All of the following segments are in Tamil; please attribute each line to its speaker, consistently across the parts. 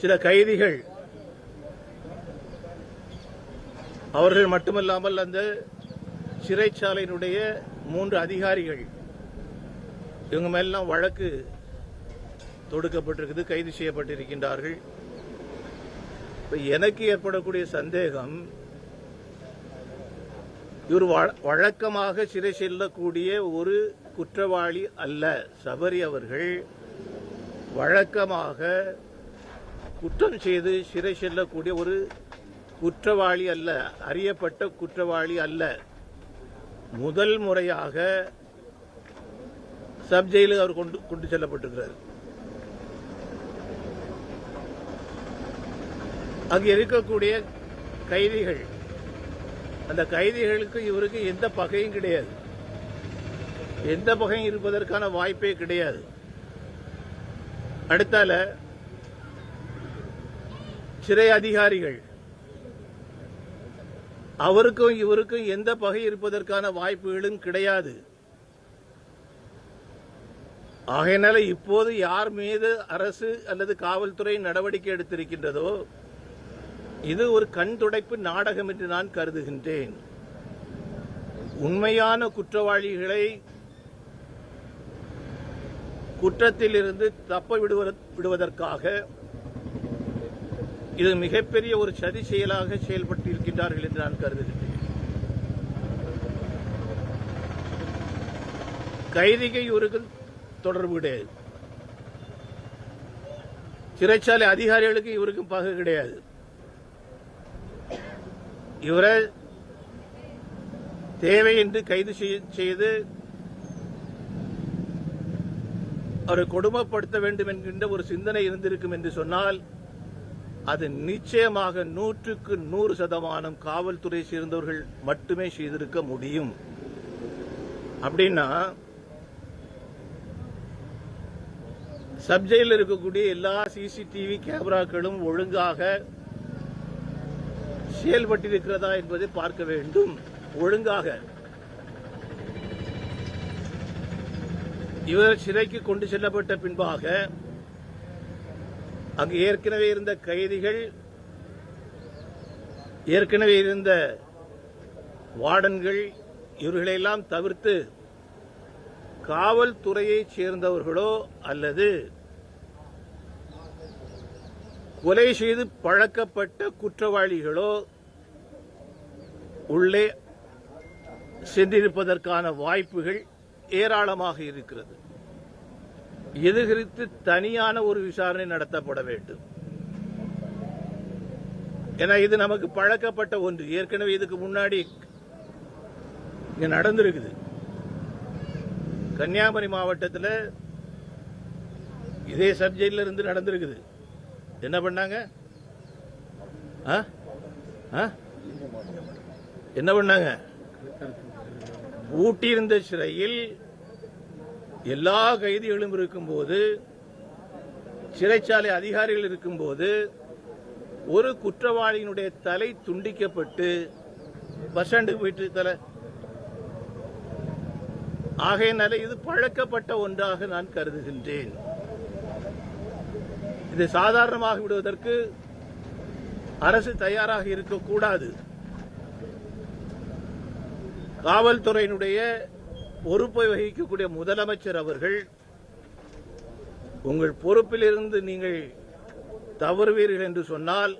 Speaker 1: சில கைதிகள் அவர்கள் மட்டுமல்லாமல் அந்த சிறைச்சாலையினுடைய 3 அதிகாரிகள் இவங்க மேலாம் வழக்கு தொடுக்கப்பட்டிருக்குது, கைது செய்யப்பட்டிருக்கின்றார்கள். எனக்கு ஏற்படக்கூடிய சந்தேகம், இவர் வழக்கமாக சிறை செல்லக்கூடிய ஒரு குற்றவாளி அல்ல. சபரி அவர்கள் வழக்கமாக குற்றம் செய்து சிறை செல்லக்கூடிய ஒரு குற்றவாளி அல்ல, அறியப்பட்ட குற்றவாளி அல்ல. முதல் முறையாக சப் ஜெயிலுக்கு அவர் கொண்டு செல்லப்பட்டிருக்கிறார். அங்கு இருக்கக்கூடிய கைதிகள், அந்த கைதிகளுக்கு இவருக்கு எந்த பகையும் கிடையாது, எந்த பகையும் இருப்பதற்கான வாய்ப்பே கிடையாது. அடுத்தால சிறை அதிகாரிகள், அவருக்கும் இவருக்கும் எந்த பகை இருப்பதற்கான வாய்ப்புகளும் கிடையாது. ஆகையினால இப்போது யார் மீது அரசு அல்லது காவல்துறை நடவடிக்கை எடுத்திருக்கின்றதோ இது ஒரு கண் துடைப்பு நாடகம் என்று நான் கருதுகின்றேன். உண்மையான குற்றவாளிகளை குற்றத்தில் இருந்து தப்ப விடுவதற்காக இது மிகப்பெரிய ஒரு சதி செயலாக செயல்பட்டு இருக்கின்றார்கள் என்று நான் கருதுகின்றேன். கைதிகள் இவருக்கு தொடர்பு கிடையாது, சிறைச்சாலை அதிகாரிகளுக்கு இவருக்கும் பகை கிடையாது. இவரை தேவை என்று கைது செய்து அவரை கொடுமைப்படுத்த வேண்டும் என்கின்ற ஒரு சிந்தனை இருந்திருக்கும் என்று சொன்னால் அது நிச்சயமாக 100க்கு 100% காவல்துறை சேர்ந்தவர்கள் மட்டுமே செய்திருக்க முடியும். அப்படின்னா சப்ஜெயிலில் இருக்கக்கூடிய எல்லா சிசிடிவி கேமராக்களும் ஒழுங்காக செயல்பட்டிருக்கிறதா என்பதை பார்க்க வேண்டும். ஒழுங்காக இவர் சிறைக்கு கொண்டு செல்லப்பட்ட பின்பாக அங்கு ஏற்கனவே இருந்த கைதிகள், ஏற்கனவே இருந்த வார்டன்கள், இவர்களெல்லாம் தவிர்த்து காவல்துறையைச் சேர்ந்தவர்களோ அல்லது கொலை செய்து பழக்கப்பட்ட குற்றவாளிகளோ உள்ளே சென்றிருப்பதற்கான வாய்ப்புகள் ஏராளமாக இருக்கிறது. இது குறித்து தனியான ஒரு விசாரணை நடத்தப்பட வேண்டும். ஏன்னா இது நமக்கு பழக்கப்பட்ட ஒன்று, ஏற்கனவே இதுக்கு முன்னாடி இங்க நடந்திருக்குது. கன்னியாகுமரி மாவட்டத்தில் இதே சப்ஜெக்ட்ல இருந்து நடந்திருக்குது. என்ன பண்ணாங்க? என்ன பண்ணாங்க? பூட்டியிருந்த சிறையில் எல்லா கைதிகளும் இருக்கும்போது, சிறைச்சாலை அதிகாரிகள் இருக்கும்போது ஒரு குற்றவாளியினுடைய தலை துண்டிக்கப்பட்டு பஸ் ஸ்டாண்டுக்கு போயிட்டு தலை. ஆகையினால இது பழக்கப்பட்ட ஒன்றாக நான் கருதுகின்றேன். இதை சாதாரணமாக விடுவதற்கு அரசு தயாராக இருக்கக்கூடாது. காவல்துறையினுடைய பொறுப்பை வகிக்கக்கூடிய முதலமைச்சர் அவர்கள், உங்கள் பொறுப்பில் இருந்து நீங்கள் தவறுவீர்கள் என்று சொன்னால்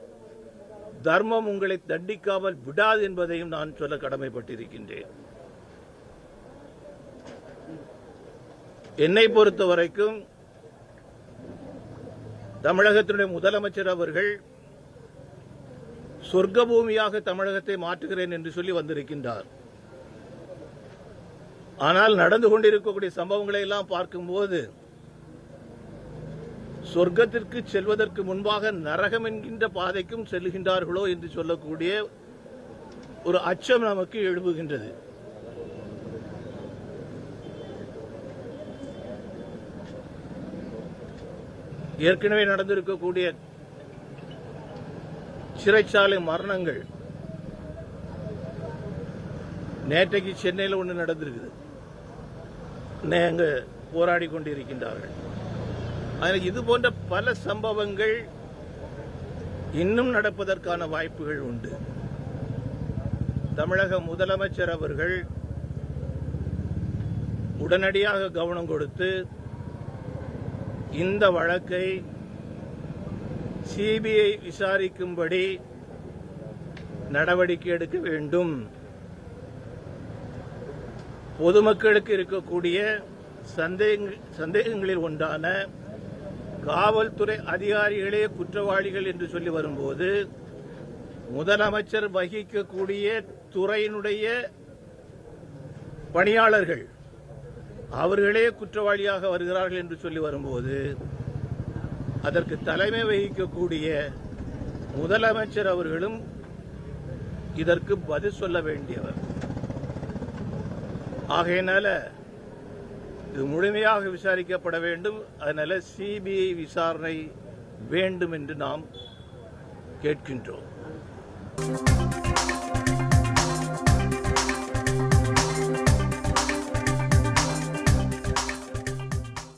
Speaker 1: தர்மம் உங்களை தண்டிக்காமல் விடாது என்பதையும் நான் சொல்ல கடமைப்பட்டிருக்கின்றேன். என்னை பொறுத்தவரைக்கும் தமிழகத்தினுடைய முதலமைச்சர் அவர்கள் சொர்க்க பூமியாக தமிழகத்தை மாற்றுகிறேன் என்று சொல்லி வந்திருக்கின்றார். ஆனால் நடந்து கொண்டிருக்கக்கூடிய சம்பவங்களை எல்லாம் பார்க்கும்போது சொர்க்கத்திற்கு செல்வதற்கு முன்பாக நரகம் என்கின்ற பாதைக்கும் செல்கின்றார்களோ என்று சொல்லக்கூடிய ஒரு அச்சம் நமக்கு எழுப்புகின்றது. ஏற்கனவே நடந்திருக்கக்கூடிய சிறைச்சாலை மரணங்கள், நேற்றைக்கு சென்னையில் ஒன்று நடந்திருக்குது, அங்கு போராடி கொண்டிருக்கின்றார்கள். இது போன்ற பல சம்பவங்கள் இன்னும் நடப்பதற்கான வாய்ப்புகள் உண்டு. தமிழக முதலமைச்சர் அவர்கள் உடனடியாக கவனம் கொடுத்து இந்த வழக்கை சிபிஐ விசாரிக்கும்படி நடவடிக்கை எடுக்க வேண்டும். பொதுமக்களுக்கு இருக்கக்கூடிய சந்தேகங்களில் ஒன்றான காவல்துறை அதிகாரிகளே குற்றவாளிகள் என்று சொல்லி வரும்போது முதலமைச்சர் வகிக்கக்கூடிய துறையினுடைய பணியாளர்கள் அவர்களே குற்றவாளியாக வருகிறார்கள் என்று சொல்லி வரும்போது அதற்கு தலைமை வகிக்கக்கூடிய முதலமைச்சர் அவர்களும் இதற்கு பதில் சொல்ல வேண்டியவர். ஆகையினால இது முழுமையாக விசாரிக்கப்பட வேண்டும். அதனால சிபிஐ விசாரணை வேண்டும் என்று நாம் கேட்கின்றோம்.